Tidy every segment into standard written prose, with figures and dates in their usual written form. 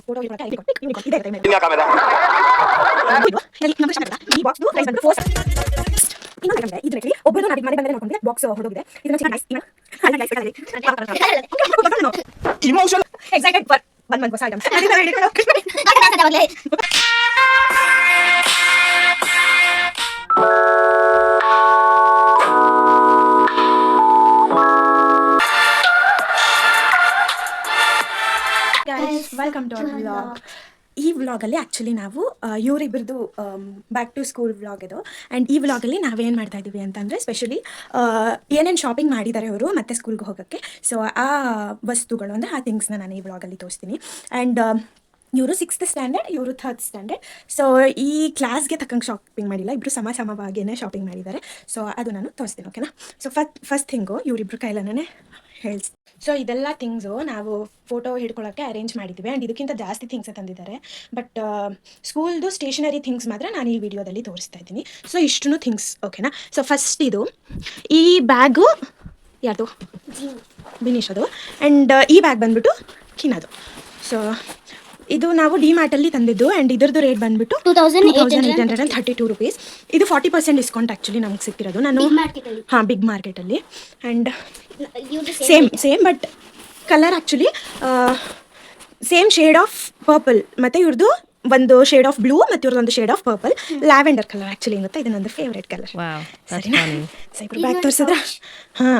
Photo ಇದೆ ಈ box price ಬಂದು 4 ಇನ್ನೊಂದು ಇದರಲ್ಲಿ ಒಬ್ಬರು ನಾವೀಗ ಮನೆ ಬಂದ್ರೆ ನೋಡ್ಕೊಂಡ್ರೆ ಬಾಕ್ಸ್ ಹೊರಗೋಗಿದೆ ಇದನ್ನ nice emotion excited for 1 month ಹೊಸ item welcome to our vlog. ಈ ವ್ಲಾಗಲ್ಲಿ ಆ್ಯಕ್ಚುಲಿ ನಾವು ಇವರಿಬ್ಬರದು ಬ್ಯಾಕ್ ಟು ಸ್ಕೂಲ್ ವ್ಲಾಗ್ ಇದು. ಆ್ಯಂಡ್ ಈ ವ್ಲಾಗಲ್ಲಿ ನಾವೇನು ಮಾಡ್ತಾ ಇದ್ದೀವಿ ಅಂತಂದರೆ ಸ್ಪೆಷಲಿ ಏನೇನು ಶಾಪಿಂಗ್ ಮಾಡಿದ್ದಾರೆ ಅವರು ಮತ್ತೆ ಸ್ಕೂಲ್ಗೆ ಹೋಗೋಕ್ಕೆ. ಸೊ ಆ ವಸ್ತುಗಳು ಅಂದರೆ ಆ ಥಿಂಗ್ಸ್ನ ನಾನು ಈ ವ್ಲಾಗಲ್ಲಿ ತೋರಿಸ್ತೀನಿ. ಆ್ಯಂಡ್ ಇವರು 6th ಸ್ಟ್ಯಾಂಡರ್ಡ್, ಇವರು 3rd ಸ್ಟ್ಯಾಂಡರ್ಡ್. ಸೊ ಈ ಕ್ಲಾಸ್ಗೆ ತಕ್ಕಂಗೆ ಶಾಪಿಂಗ್ ಮಾಡಿಲ್ಲ, ಇಬ್ಬರು ಸಮವಾಗಿಯೇ ಶಾಪಿಂಗ್ ಮಾಡಿದ್ದಾರೆ. ಸೊ ಅದು ನಾನು ತೋರಿಸ್ತೀನಿ, ಓಕೆನಾ. ಸೊ ಫಸ್ಟ್ ಥಿಂಗು ಇವರಿಬ್ಬರು ಕೈಲನೇ ಹೇಳ್ತೀನಿ. ಸೊ ಇದೆಲ್ಲ ಥಿಂಗ್ಸು ನಾವು ಫೋಟೋ ಹಿಡ್ಕೊಳ್ಳೋಕ್ಕೆ ಅರೇಂಜ್ ಮಾಡಿದ್ದೀವಿ. ಆ್ಯಂಡ್ ಇದಕ್ಕಿಂತ ಜಾಸ್ತಿ ಥಿಂಗ್ಸೇ ತಂದಿದ್ದಾರೆ. ಬಟ್ ಸ್ಕೂಲ್ದು ಸ್ಟೇಷನರಿ ಥಿಂಗ್ಸ್ ಮಾತ್ರ ನಾನು ಈ ವಿಡಿಯೋದಲ್ಲಿ ತೋರಿಸ್ತಾ ಇದ್ದೀನಿ. ಸೊ ಇಷ್ಟು ಥಿಂಗ್ಸ್, ಓಕೆನಾ. ಸೊ ಫಸ್ಟ್ ಇದು ಈ ಬ್ಯಾಗು ಯಾವುದು ಬಿನೀಶ್ ಅದು. ಆ್ಯಂಡ್ ಈ ಬ್ಯಾಗ್ ಬಂದ್ಬಿಟ್ಟು ಕಿನದು. ಸೊ ಇದು ನಾವು ಡಿಮಾರ್ಟಲ್ಲಿ ತಂದಿದ್ದು. ಆ್ಯಂಡ್ ಇದ್ರದ್ದು ರೇಟ್ ಬಂದುಬಿಟ್ಟು 2832 ರುಪೀಸ್. ಇದು 40% ಡಿಸ್ಕೌಂಟ್ ಆ್ಯಕ್ಚುಲಿ ನಮ್ಗೆ ಸಿಕ್ಕಿರೋದು. ನಾನು ಬಿಗ್ ಮಾರ್ಕೆಟಲ್ಲಿ. And same but colour actually same shade of purple. ಮತ್ತು ಇವ್ರದ್ದು ಒಂದು ಶೇಡ್ ಆಫ್ ಬ್ಲೂ ಮತ್ತು ಇವ್ರದ್ದು ಒಂದು shade of purple, lavender colour actually ಗೊತ್ತಾ. ಇದು ನಂದು ಫೇವ್ರೇಟ್ ಕಲರ್. ಸರಿನಾ? ಸೈಬರ್ ಬ್ಯಾಗ್ ತೋರಿಸಿದ್ರೆ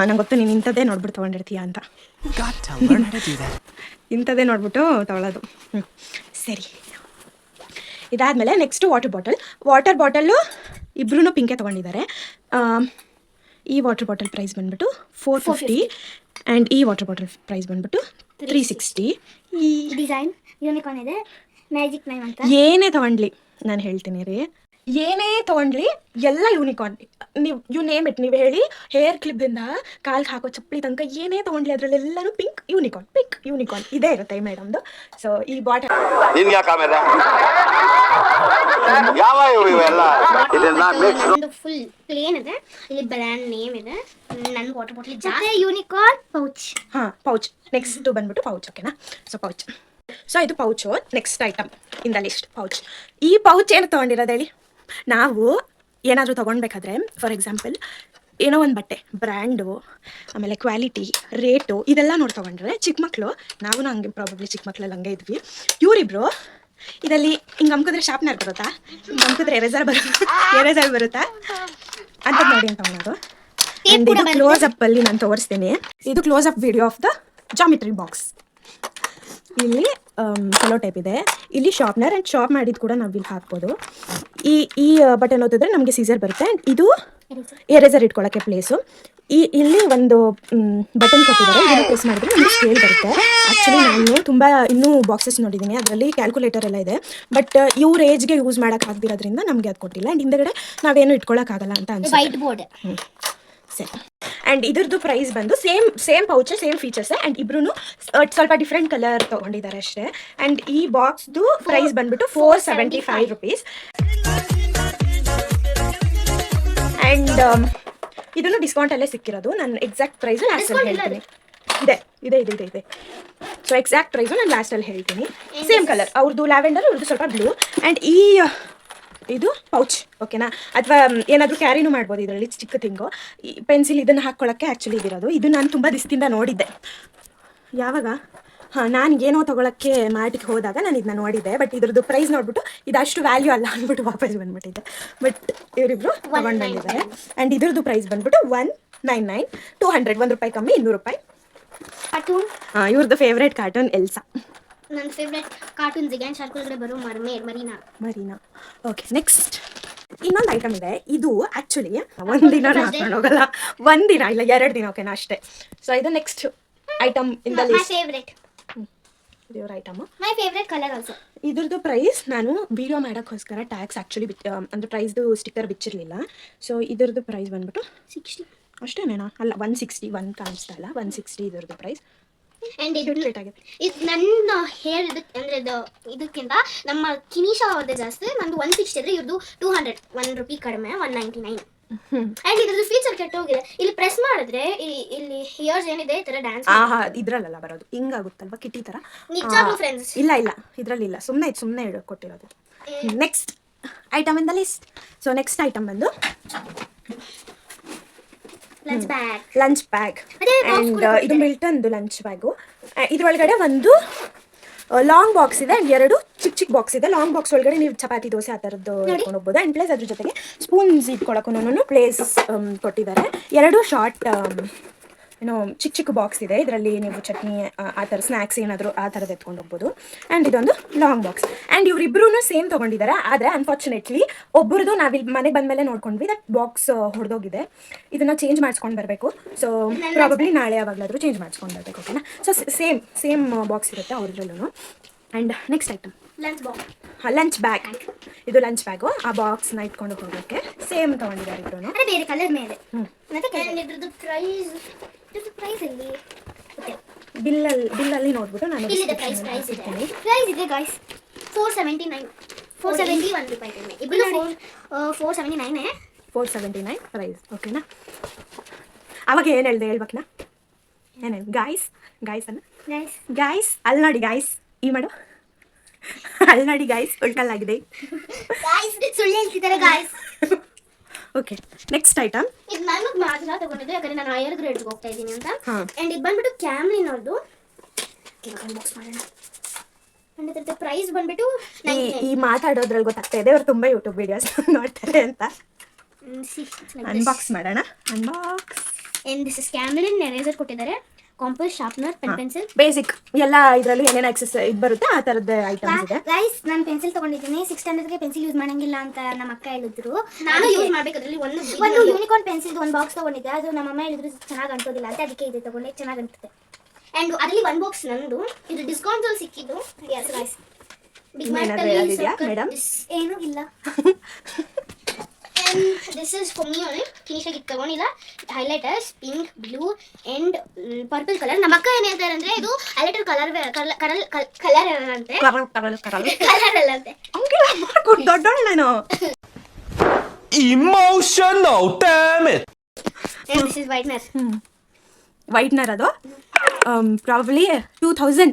ನಂಗೆ ಗೊತ್ತು ನೀನು ಇಂಥದ್ದೇ ನೋಡ್ಬಿಟ್ಟು ತೊಗೊಂಡಿರ್ತೀಯ ಅಂತ. ಇಂಥದ್ದೇ ನೋಡ್ಬಿಟ್ಟು ತೊಗೊಳ್ಳೋದು. ಸರಿ, ಇದಾದಮೇಲೆ ನೆಕ್ಸ್ಟು ವಾಟರ್ ಬಾಟಲ್ಲು ಇಬ್ಬರೂ ಪಿಂಕೆ ತೊಗೊಂಡಿದ್ದಾರೆ. ಈ ವಾಟರ್ ಬಾಟಲ್ ಪ್ರೈಸ್ ಬಂದ್ಬಿಟ್ಟು 450. ಆ್ಯಂಡ್ ಈ ವಾಟರ್ ಬಾಟಲ್ ಪ್ರೈಸ್ ಬಂದ್ಬಿಟ್ಟು 360. ಈ ಡಿಸೈನ್ ಯೂನಿಕಾರ್ನ್ ಇದೆ, ಮ್ಯಾಜಿಕ್ ನೈಮ್ ಅಂತ. ಏನೇ ತೊಗೊಂಡ್ಲಿ ನಾನು ಹೇಳ್ತೀನಿ ರೀ, ಏನೇ ತೊಗೊಂಡ್ಲಿ ಎಲ್ಲ ಯೂನಿಕಾರ್ನ್. ನೀವು ನೇಮ್ ಇಟ್, ನೀವು ಹೇಳಿ ಹೇರ್ ಕ್ಲಿಪ್ಪಿಂದ ಕಾಲ್ಗೆ ಹಾಕೋ ಚಪ್ಪಲಿ ತನಕ ಏನೇ ತೊಗೊಂಡ್ಲಿ ಅದರಲ್ಲೆಲ್ಲರೂ ಪಿಂಕ್ ಯೂನಿಕಾರ್ನ್ ಇದೇ ಇರುತ್ತೆ ಮೇಡಮ್ದು. ಸೊ ಈ ಬಾಟಲ್ ಫುಲ್ ಪ್ಲೇನ್ ಇದೆ, ಇಲ್ಲಿ ಬ್ರ್ಯಾಂಡ್ ನೇಮ್ ಇದೆ. ನನ್ನ ವಾಟರ್ ಬಾಟಲ್ ಜಾಸ್ತಿ ಯೂನಿಕಾರ್ನ್ ಪೌಚ್ ನೆಕ್ಸ್ಟ್ ಬಂದ್ಬಿಟ್ಟು ಪೌಚ್, ಓಕೆನಾ. ಸೊ ಪೌಚ್, ಸೊ ಇದು pouch. Next item in the list pouch. ಈ ಪೌಚ್ ಏನು ತೊಗೊಂಡಿರೋದು ಹೇಳಿ. ನಾವು ಏನಾದರೂ ತೊಗೊಳ್ಬೇಕಾದ್ರೆ ಫಾರ್ ಎಕ್ಸಾಂಪಲ್ ಏನೋ ಒಂದು ಬಟ್ಟೆ ಬ್ರ್ಯಾಂಡು, ಆಮೇಲೆ ಕ್ವಾಲಿಟಿ, ರೇಟು ಇದೆಲ್ಲ ನೋಡಿ ತೊಗೊಂಡ್ರೆ ಚಿಕ್ಕ ಮಕ್ಕಳು, ನಾವು ಹಂಗೆ ಪ್ರಾಬಬ್ಲಿ ಚಿಕ್ಕ ಮಕ್ಕಳಲ್ಲಿ ಹಂಗೆ ಇದ್ವಿ. ಇವರಿಬ್ರು ಇದರಲ್ಲಿ ಹಿಂಗೆ ಅಮ್ಕಿದ್ರೆ ಶಾರ್ಪ್ನರ್ ಬರುತ್ತಾ, ಹಿಂಗೆ ಅಮ್ಕಿದ್ರೆ ಎರೇಸರ್ ಬರುತ್ತಾ ಅಂತ ನೋಡಿ ಅಂತ ತೊಗೊಳೋದು. ಆ್ಯಂಡ್ ಇದು ಕ್ಲೋಸ್ ಅಪ್ಪಲ್ಲಿ ನಾನು ತೋರಿಸ್ತೀನಿ. ಇದು close up video of the geometry box. ಇಲ್ಲಿ ಸೆಲೋ ಟೈಪ್ ಇದೆ, ಇಲ್ಲಿ ಶಾರ್ಪ್ನರ್. ಆ್ಯಂಡ್ ಶಾರ್ಪ್ ಮಾಡಿದ್ದು ಕೂಡ ನಾವು ಇಲ್ಲಿ ಹಾಕ್ಬೋದು. ಈ ಬಟನ್ ಓದಿದ್ರೆ ನಮಗೆ ಸೀಸರ್ ಬರುತ್ತೆ. ಆ್ಯಂಡ್ ಇದು ಎರೇಸರ್ ಇಟ್ಕೊಳ್ಳೋಕ್ಕೆ ಪ್ಲೇಸು. ಇಲ್ಲಿ ಒಂದು ಬಟನ್ ಕೊಟ್ಟಿದ್ದಾರೆ, ಇದನ್ನು ಪ್ರೆಸ್ ಮಾಡಿದ್ರೆ ನಮಗೆ ಸ್ಕೇಲ್ ಬರುತ್ತೆ. ಆ್ಯಕ್ಚುಲಿ ನಾನು ತುಂಬ ಇನ್ನೂ ಬಾಕ್ಸಸ್ ನೋಡಿದ್ದೀನಿ, ಅದರಲ್ಲಿ ಕ್ಯಾಲ್ಕುಲೇಟರ್ ಎಲ್ಲ ಇದೆ. ಬಟ್ ಇವ್ರ ಏಜ್ಗೆ ಯೂಸ್ ಮಾಡೋಕ್ಕಾಗ್ದಿರೋದ್ರಿಂದ ನಮಗೆ ಅದು ಕೊಟ್ಟಿಲ್ಲ. ಆ್ಯಂಡ್ ಹಿಂದೆಗಡೆ ನಾವೇನು ಇಟ್ಕೊಳ್ಳೋಕ್ಕಾಗಲ್ಲ ಅಂತ ಅನ್ಸುತ್ತೆ. ವೈಟ್ ಬೋರ್ಡ್ ಸರಿ. ಆ್ಯಂಡ್ ಇದ್ರದ್ದು ಪ್ರೈಸ್ ಬಂದು same pouch, same features. And ಇಬ್ರು ಸ್ವಲ್ಪ ಡಿಫ್ರೆಂಟ್ ಕಲರ್ ತೊಗೊಂಡಿದ್ದಾರೆ ಅಷ್ಟೇ. ಆ್ಯಂಡ್ ಈ ಬಾಕ್ಸ್ದು ಪ್ರೈಸ್ ಬಂದ್ಬಿಟ್ಟು 475 ರುಪೀಸ್. ಆ್ಯಂಡ್ ಇದನ್ನು ಡಿಸ್ಕೌಂಟಲ್ಲೇ ಸಿಕ್ಕಿರೋದು. ನಾನು ಎಕ್ಸಾಕ್ಟ್ ಪ್ರೈಸು ಲಾಸ್ಟಲ್ಲಿ ಹೇಳ್ತೀನಿ. ಇದೆ. ಸೊ ಎಕ್ಸಾಕ್ಟ್ ಪ್ರೈಸು ನಾನು ಲಾಸ್ಟಲ್ಲಿ ಹೇಳ್ತೀನಿ. ಸೇಮ್ ಕಲರ್, ಅವ್ರದ್ದು ಲ್ಯಾವೆಂಡರ್, ಅವ್ರದ್ದು ಸ್ವಲ್ಪ ಬ್ಲೂ. ಆ್ಯಂಡ್ ಇದು ಪೌಚ್, ಓಕೆನಾ. ಅಥವಾ ಏನಾದರೂ ಕ್ಯಾರಿನೂ ಮಾಡ್ಬೋದು ಇದರಲ್ಲಿ, ಚಿಕ್ಕ ಥಿಂಗು. ಈ ಪೆನ್ಸಿಲ್ ಇದನ್ನು ಹಾಕ್ಕೊಳ್ಳೋಕ್ಕೆ ಆ್ಯಕ್ಚುಲಿ ಇದಿರೋದು. ಇದು ನಾನು ತುಂಬ ದಿವಸದಿಂದ ನೋಡಿದ್ದೆ. ಯಾವಾಗ ನಾನು ಏನೋ ತೊಗೊಳಕ್ಕೆ ಮಾರ್ಟಿಗೆ ಹೋದಾಗ ನಾನು ಇದನ್ನ ನೋಡಿದ್ದೆ. ಬಟ್ ಇದ್ರದ್ದು ಪ್ರೈಸ್ ನೋಡ್ಬಿಟ್ಟು ಇದಷ್ಟು ವ್ಯಾಲ್ಯೂ ಅಲ್ಲ ಅಂದ್ಬಿಟ್ಟು ವಾಪಸ್ ಬಂದುಬಿಟ್ಟಿದ್ದೆ. ಬಟ್ ಇವರಿಬ್ರು ತೊಗೊಂಡು ಬಂದಿದ್ದಾರೆ. ಆ್ಯಂಡ್ ಇದ್ರದ್ದು ಪ್ರೈಸ್ ಬಂದ್ಬಿಟ್ಟು 199, 200, ₹1 ಕಮ್ಮಿ, ₹200. ಕಾರ್ಟೂನ್, ಇವ್ರದ್ದು ಫೇವ್ರೇಟ್ ಕಾರ್ಟೂನ್ ಎಲ್ಸಾ. ನನ್ನ ಫೇವ್ರೇಟ್ ಕಾರ್ಟೂನ್ ಜಿಗ್ಯಾಂಟ್ ಶಾರ್ಕ್ ಒಳಗಡೆ ಬರೋ ಮರೀನಾ. ಓಕೆ, ನೆಕ್ಸ್ಟ್ ಇನ್ನೊಂದು ಐಟಮ್ ಇದೆ. ಇದು ಆ್ಯಕ್ಚುಲಿ ಒಂದಿನ ಹಾಕೊಂಡು ಹೋಗಲ್ಲ, ಒಂದಿನ ಇಲ್ಲ 2 ದಿನ, ಓಕೆನಾ, ಅಷ್ಟೇ. ಸೊ ಇದು next item in the list. ಇವ್ರ item my favourite colour also. ಇದ್ರದ್ದು ಪ್ರೈಸ್ ನಾನು ವಿಡಿಯೋ ಮಾಡೋಕ್ಕೋಸ್ಕರ ಟ್ಯಾಕ್ಸ್ ಆ್ಯಕ್ಚುಲಿ ಅಂದರೆ ಪ್ರೈಸ್ದು ಸ್ಟಿಕ್ಕರ್ ಬಿಚ್ಚಿರಲಿಲ್ಲ. ಸೊ ಇದ್ರದ್ದು ಪ್ರೈಸ್ ಬಂದ್ಬಿಟ್ಟು 60 ಅಷ್ಟೇನೇನಾ, ಅಲ್ಲ 161 ಕಾಣಿಸ್ತಾ ಇಲ್ಲ, 160 ಇದ್ರದ್ದು ಪ್ರೈಸ್. ಆ್ಯಂಡ್ ಇದು ನನ್ನ ಹೇರ್ ಅಂದರೆ ಇದಕ್ಕಿಂತ ನಮ್ಮ ಕಿನಿಶಾ ಅವ್ರದ್ದೇ ಜಾಸ್ತಿ. ನಂದು 160 ಇದ್ರೆ ಇವ್ರದ್ದು 200, ₹1 ಕಡಿಮೆ, 199. ಅಂಡ್ ಇದ್ರದ್ದು ಫೀಚರ್ ಕೆಟ್ಟೋಗಿದೆ. ಇಲ್ಲಿ ಪ್ರೆಸ್ ಮಾಡಿದ್ರೆ ಇಲ್ಲಿ ಇಯರ್ಸ್ ಏನಿದೆ ಈ ತರ ಡ್ಯಾನ್ಸ್ ಇದ್ರಲ್ಲ ಬರೋದು, ಹಿಂಗಾಗುತ್ತಲ್ವಾ ಕಿಟಿ ತರ. ನಿಜವಾಗ್ಲೂ ಫ್ರೆಂಡ್ಸ್ ಇಲ್ಲ ಇದ್ರಲ್ಲಿಲ್ಲ, ಸುಮ್ಮನೆ ಕೊಟ್ಟಿರೋದು. Next item in the list. So next item ಬಂದು ಲಂಚ್ ಬ್ಯಾಗ್. ಆ್ಯಂಡ್ ಇದು ಮಿಲ್ಟನ್ದು ಲಂಚ್ ಬ್ಯಾಗು. ಇದ್ರೊಳಗಡೆ ಒಂದು ಲಾಂಗ್ ಬಾಕ್ಸ್ ಇದೆ ಆ್ಯಂಡ್ 2 ಚಿಕ್ಕ ಬಾಕ್ಸ್ ಇದೆ. ಲಾಂಗ್ ಬಾಕ್ಸ್ ಒಳಗಡೆ ನೀವು ಚಪಾತಿ ದೋಸೆ ಆ ಥರದ್ದು ಇಟ್ಕೊಂಡು ಹೋಗ್ಬೋದು. ಆ್ಯಂಡ್ ಪ್ಲಸ್ ಅದ್ರ ಜೊತೆಗೆ ಸ್ಪೂನ್ಸ್ ಇಟ್ಕೊಳಕ್ಕೂ ಪ್ಲೇಸ್ ಕೊಟ್ಟಿದ್ದಾರೆ. 2 ಶಾರ್ಟ್ ಏನೋ ಚಿಕ್ಕ ಬಾಕ್ಸ್ ಇದೆ. ಇದರಲ್ಲಿ ನೀವು ಚಟ್ನಿ ಆ ಥರ ಸ್ನ್ಯಾಕ್ಸ್ ಏನಾದರೂ ಆ ಥರದ್ದು ಎತ್ಕೊಂಡು ಹೋಗ್ಬೋದು. ಆ್ಯಂಡ್ ಇದೊಂದು ಲಾಂಗ್ ಬಾಕ್ಸ್. ಆ್ಯಂಡ್ ಇವರಿಬ್ಬರೂ ಸೇಮ್ ತೊಗೊಂಡಿದ್ದಾರೆ. ಆದರೆ ಅನ್ಫಾರ್ಚುನೇಟ್ಲಿ ಒಬ್ಬರದು ನಾವಿಲ್ಲಿ ಮನೆಗೆ ಬಂದಮೇಲೆ ನೋಡ್ಕೊಂಡ್ವಿ, ದಟ್ ಬಾಕ್ಸ್ ಹೊಡೆದೋಗಿದೆ. ಇದನ್ನು ಚೇಂಜ್ ಮಾಡಿಸ್ಕೊಂಡು ಬರಬೇಕು. ಸೊ ಪ್ರಾಬಬ್ಲಿ ನಾಳೆ ಯಾವಾಗಲಾದರೂ ಚೇಂಜ್ ಮಾಡಿಸ್ಕೊಂಡು ಬರಬೇಕು. ಓಕೆನಾ? ಸೊ ಸೇಮ್ ಬಾಕ್ಸ್ ಇರುತ್ತೆ ಅವ್ರದ್ರಲ್ಲೂ. And next item lunch bag. ಇದು ಲಂಚ್ ಬ್ಯಾಗು. ಆ ಬಾಕ್ಸ್ನ ಇಟ್ಕೊಂಡು ಹೋಗೋಕ್ಕೆ ಸೇಮ್ ತೊಗೊಂಡಿದ್ದಾರೆ ಇಬ್ಬರೂ. ಬೇರೆ ಕಲರ್ ಮೇಲೆ. ಇದ್ರದ್ದು ಪ್ರೈಸ್ ಅಲ್ಲಿ ಬಿಲ್ಲಲ್ಲಿ ನೋಡ್ಬಿಟ್ಟು ನಾನು ಪ್ರೈಸ್ ಇದೆ ಗಾಯ್ಸ್. 471 ರೂಪಾಯಿ ಕಡಿಮೆ. ಇಬ್ಬರು 479 479 ಪ್ರೈಸ್. ಓಕೆನಾ? ಅವಾಗ ಏನು ಹೇಳ್ದೆ ಹೇಳ್ಬೇಕನಾ? ಏನೇನು ಗಾಯ್ಸ್ ಅನ್ನ ಗಾಯ್ಸ್ ಅಲ್ಲಿ ನೋಡಿ ಗಾಯ್ಸ್ ಈ ಮಾಡು ಅಲ್ಲಿ ನೋಡಿ ಗಾಯ್ಸ್ ಉಲ್ಟಲ್ಲಾಗಿದೆ. ಸುಳ್ಳು ಹೇಳ್ತಿದ್ದಾರೆ ಗಾಯ್ಸ್. Okay next item. ಇದು ನಾನು ಮಾತ್ರ ತಗೊಂಡಿದ್ದೆ, ಯಾಕಂದ್ರೆ ನಾನು ಹೈಯರ್ ಗ್ರೇಡ್ಗೆ ಹೋಗ್ತಾ ಇದ್ದೀನಿ ಅಂತ. ಅಂಡ್ ಇದು ಬಂದ್ಬಿಟ್ಟು ಕ್ಯಾಮ್ಲಿನವ್ರದ್ದು. ಬಾಕ್ಸ್ ಮಾಡೋಣ. ಅಂಡ್ ಇದ್ರದ್ದು ಪ್ರೈಸ್ ಬಂದ್ಬಿಟ್ಟು ಈ ಮಾತಾಡೋದ್ರಲ್ಲಿ ಗೊತ್ತಾಗ್ತಾ ಇದೆ ಅವ್ರು ತುಂಬಾ ಯೂಟ್ಯೂಬ್ ವಿಡಿಯೋಸ್ ನೋಡ್ತಾರೆ ಅಂತ. ಅನ್ಬಾಕ್ಸ್ ಮಾಡೋಣ. And this is Camlin eraser ಕೊಟ್ಟಿದ್ದಾರೆ, ಕಾಂಪಸ್, ಶಾರ್ಪ್ನರ್, ಪೆನ್ಸಿಲ್, ಬೇಸಿಕ್ ಎಲ್ಲ ಇದರಲ್ಲಿ ಏನೇನು ಆಕ್ಸೆಸ್ ಇದು ಬರುತ್ತೆ ಆ ಥರದ್ದು ಐಟಮ್ಸ್ ಇದೆ. ಗೈಸ್ ನಾನು ಪೆನ್ಸಿಲ್ ತಗೊಂಡಿದ್ದೀನಿ. 6 ಸ್ಟ್ಯಾಂಡರ್ಡ್ಗೆ ಪೆನ್ಸಿಲ್ ಯೂಸ್ ಮಾಡಂಗಿಲ್ಲ ಅಂತ ನಮ್ಮ ಅಕ್ಕ ಹೇಳಿದ್ರು. ನಾನು ಯೂಸ್ ಮಾಡಬೇಕು. ಅದರಲ್ಲಿ ಒಂದು ಯೂನಿಕಾರ್ನ್ ಪೆನ್ಸಿಲ್ ಒಂದು ಬಾಕ್ಸ್ ತಗೊಂಡಿದ್ದೆ. ಅದು ನಮ್ಮ ಅಮ್ಮ ಹೇಳಿದ್ರು ಚೆನ್ನಾಗಿ ಅಂಟೋದಿಲ್ಲ ಅಂತ, ಅದಕ್ಕೆ ಇದು ತಗೊಂಡೆ, ಚೆನ್ನಾಗಿ ಅಂಟುತ್ತೆ. ಆ್ಯಂಡ್ ಅದರಲ್ಲಿ ಒಂದು ಬಾಕ್ಸ್ ನಂದು. ಇದು ಡಿಸ್ಕೌಂಟ್ ಅಲ್ಲಿ ಸಿಕ್ಕಿದ್ದು. ಎಸ್ ಗೈಸ್, ಬಿಗ್ ಮೇಡಮ್ ಏನೂ ಇಲ್ಲ. This is for me only. Finish ಆಗಿ ತಗೊಂಡಿಲ್ಲ. Highlighters pink, blue and purple colour. ನಮ್ಮ ಅಕ್ಕ ಏನು ಹೇಳ್ತಾರೆ ಅಂದ್ರೆ ಇದು ಹೈಲೈಟರ್ ಕಲರ್ ಅಲ್ಲಂತೆ. ದೊಡ್ಡೋಳು ನಾನು. Emotional, damn it. And this is whitener. Whitener. ಅದು ಪ್ರಾಬಬ್ಲಿ 2000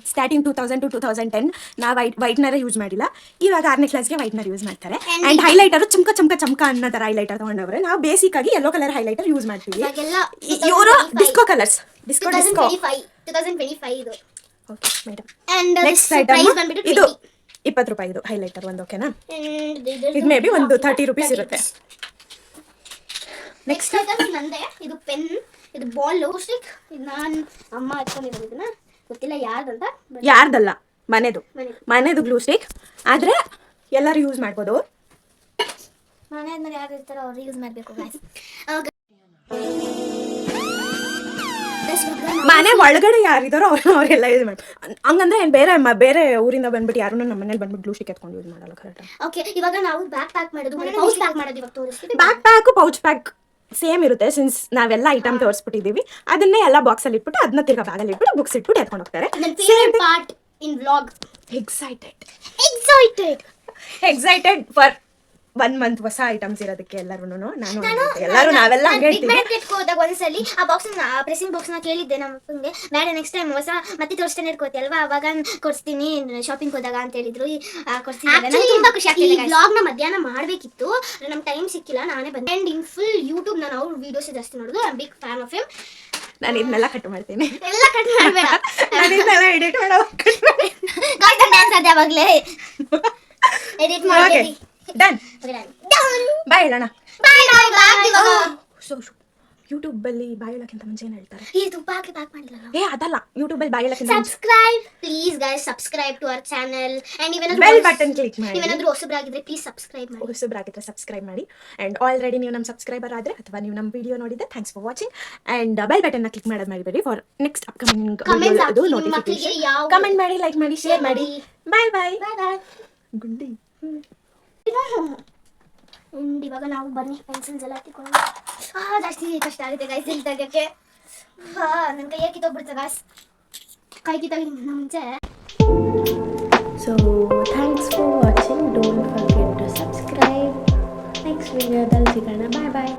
ಸ್ಟಾರ್ಟಿಂಗ್ 2000 to 2010 ನಾವು ವೈಟ್ನರೇ ಯೂಸ್ ಮಾಡಿಲ್ಲ. ಇವಾಗ 6ನೇ ಕ್ಲಾಸ್ಗೆ ವೈಟ್ನರ್ ಯೂಸ್ ಮಾಡ್ತಾರೆ. ಆ್ಯಂಡ್ ಹೈಲೈಟರು ಚಮಕ ಅನ್ನೋ ಥರ ಹೈಲೈಟರ್ ತೊಗೊಂಡವ್ರೆ. ನಾವು ಬೇಸಿಕ್ ಆಗಿ ಯೆಲ್ಲೋ ಕಲರ್ ಹೈಲೈಟರ್ ಯೂಸ್ ಮಾಡ್ತೀವಿ. ಇವರು ಡಿಸ್ಕೋ ಕಲರ್ಸ್. ಡಿಸ್ಕೋ 2025 ಇದು. Okay madam. And next item ಇದು 20 ರೂಪಾಯಿ ಇದು ಹೈಲೈಟರ್ ಒಂದು. ಓಕೆನಾ? ಇದು ಮೇ ಬಿ ಒಂದು 30 ರೂಪೀಸ್ ಇರುತ್ತೆ. ನೆಕ್ಸ್ಟ್ ಐಟಮ್ ನಂದೆ. ಇದು ಪೆನ್, ಇದು ಬಾಲ್ ಸ್ಟಿಕ್. ಇದು ನಾನು ಅಮ್ಮ ಹಚ್ಕೊಂಡಿರೋದು. ಇದನ್ನ ಗೊತ್ತಿಲ್ಲ ಯಾರ್ದಂತ. ಯಾರ್ದಲ್ಲ, ಮನೆದು ಗ್ಲೂ ಸ್ಟಿಕ್. ಆದರೆ ಎಲ್ಲರೂ ಯೂಸ್ ಮಾಡ್ಬೋದು. ಮನೆಯಾದ್ಮೇಲೆ ಯಾರು ಇರ್ತಾರೋ ಅವ್ರು ಯೂಸ್ ಮಾಡಬೇಕು. ಮನೆ ಒಳಗಡೆ ಯಾರಿದಾರೋ ಅವರೆಲ್ಲ ಯೂಸ್ ಮಾಡಿ. ಹಂಗಂದ್ರೆ ಏನು ಬೇರೆ ಊರಿಂದ ಬಂದ್ಬಿಟ್ಟು ಯಾರು ನಮ್ಮ ಮನೇಲಿ ಬಂದ್ಬಿಟ್ಟು ಗ್ಲೂ ಸ್ಟಿಕ್ ಎತ್ಕೊಂಡು ಯೂಸ್ ಮಾಡಲ್ಲ. ಕರೆಕ್ಟ್. ಓಕೆ, ಇವಾಗ ನಾವು ಬ್ಯಾಕ್ ಪ್ಯಾಕ್ ಮಾಡೋದು, ಪೌಚ್ ಪ್ಯಾಕ್ ಮಾಡೋದು ಇವಾಗ ತೋರಿಸ್ತೀವಿ. Back pack pouch pack same ಇರುತ್ತೆ. ಸಿನ್ಸ್ ನಾವೆಲ್ಲ ಐಟಮ್ ತೋರಿಸ್ಬಿಟ್ಟಿದ್ದೀವಿ, ಅದನ್ನೇ ಎಲ್ಲ ಬಾಕ್ಸಲ್ಲಿ ಇಟ್ಬಿಟ್ಟು ಅದನ್ನ ತಿರ್ಗಾ ಬ್ಯಾಗಲ್ಲಿ ಇಟ್ಬಿಟ್ಟು ಬುಕ್ಸ್ ಇಟ್ಬಿಟ್ಟು ಎತ್ಕೊಂಡು ಹೋಗ್ತಾರೆ. Part in vlog. Excited for 1 month ಹೊಸ ಐಟಮ್ಸ್ ಇರೋದಕ್ಕೆ ಎಲ್ಲರೂ. ನಾವೆಲ್ಲ ಹಂಗೆ ಹೋದಾಗ ಒಂದ್ಸಲಿ ಆ ಬಾಕ್ಸ್ ಪ್ರೆಸಿಂಗ್ ಬಾಕ್ಸ್ ನ ಕೇಳಿದ್ದೆ ನಮ್ಮ ಅಪ್ಪಂಗೆ, ಬೇಡ ನೆಕ್ಸ್ಟ್ ಟೈಮ್ ಹೊಸ ಮತ್ತೆ ತೋರಿಸ್ತಾನೆ ಇರ್ಕೋತಿ ಅಲ್ವಾ, ಅವಾಗ ಕೊಡ್ತೀನಿ ಶಾಪಿಂಗ್ ಹೋದಾಗ ಅಂತ ಹೇಳಿದ್ರು. ತುಂಬಾ ಖುಷಿ ಆಗ್ತಿದೆ. ವ್ಲಾಗ್ ನ ಮಧ್ಯಾಹ್ನ ಮಾಡ್ಬೇಕಿತ್ತು, ನಮ್ ಟೈಮ್ ಸಿಕ್ಕಿಲ್ಲ, ನಾನೇ ಬಂದೆ. ಅಂಡ್ ಇನ್ ಫುಲ್ ಯೂಟ್ಯೂಬ್ ನಾನು ಅವ್ರ ವಿಡಿಯೋಸ್ ಜಾಸ್ತಿ ನೋಡೋದು. I am big fan of him. ನಾನು ಇದನ್ನೆಲ್ಲ ಕಟ್ ಮಾಡ್ತೀನಿ. ಎಲ್ಲ ಕಟ್ ಮಾಡಬೇಡ, ಇದನ್ನೆಲ್ಲ ಎಡಿಟ್ ಮಾಡೋ ಡ್ಯಾನ್ಸ್ ಅದೇ ಅವಾಗಲೇ ಎಡಿಟ್ ಮಾಡಿ. ಡನ್. ಬಾಯ್ ಹೇಳೋಣ. ಯೂಟ್ಯೂಬಲ್ಲಿ ಬಾಯ್ ಹೇಳೋಕ್ಕಿಂತ ಮುಂಚೆ ಏನು ಹೇಳ್ತಾರೆ? ಅದಲ್ಲ, ಯೂಟ್ಯೂಬಲ್ಲಿ ಬಾಯ್ ಹೇಳೋಕ್ಕಿಂತ subscribe please guys, subscribe to our channel. And bell button click ಮಾಡಿ. ನೀವೇನಾದ್ರೂ ಹೊಸಬರಾಗಿದ್ರೆ ಪ್ಲೀಸ್ ಸಬ್ಸ್ಕ್ರೈಬ್ ಮಾಡಿ. ಅಂಡ್ ಆಲ್ರೆಡಿ ನೀವು ನಮ್ಮ ಸಬ್ಸ್ಕ್ರೈಬರ್ ಆದರೆ ಅಥವಾ ನೀವು ನಮ್ಮ ವಿಡಿಯೋ ನೋಡಿದ್ರೆ thanks for watching. And bell ಬಟನ್ನ ಕ್ಲಿಕ್ ಮಾಡೋದು ಮರಿಬೇಡಿ ಫಾರ್ ನೆಕ್ಸ್ಟ್ ಅಪ್ಕಮಿಂಗ್ ಅದು ನೋಟಿಫಿಕೇಶನ್. ಕಮೆಂಟ್ ಮಾಡಿ, ಲೈಕ್ ಮಾಡಿ, ಶೇರ್ ಮಾಡಿ. ಬಾಯ್ ಗುಂಡಿ. ಇವಾಗ ನಾವು ಬನ್ನಿ ಪೆನ್ಸಿಲ್ಸ್ ಎಲ್ಲ ಹಾಕಿಕೊಂಡು. ಜಾಸ್ತಿ ಕಷ್ಟ ಆಗುತ್ತೆ ಗೈಸ್ ಇಲ್ಲಿ ತೆಗಿಯೋಕ್ಕೆ. ನನ್ನ ಕೈಯಾಗಿ ಕಿತ್ತೋಗ್ಬಿಡ್ತು ಗಾಯ್ಸ್, ಕೈ ಕಿತ್ತೋಗಿದ್ದೀನಿ ಮುಂಚೆ. So thanks for watching. Don't forget to subscribe. Next next ವಿಡಿಯೋದಲ್ಲಿ ಸಿಗೋಣ. ಬಾಯ್ ಬಾಯ್.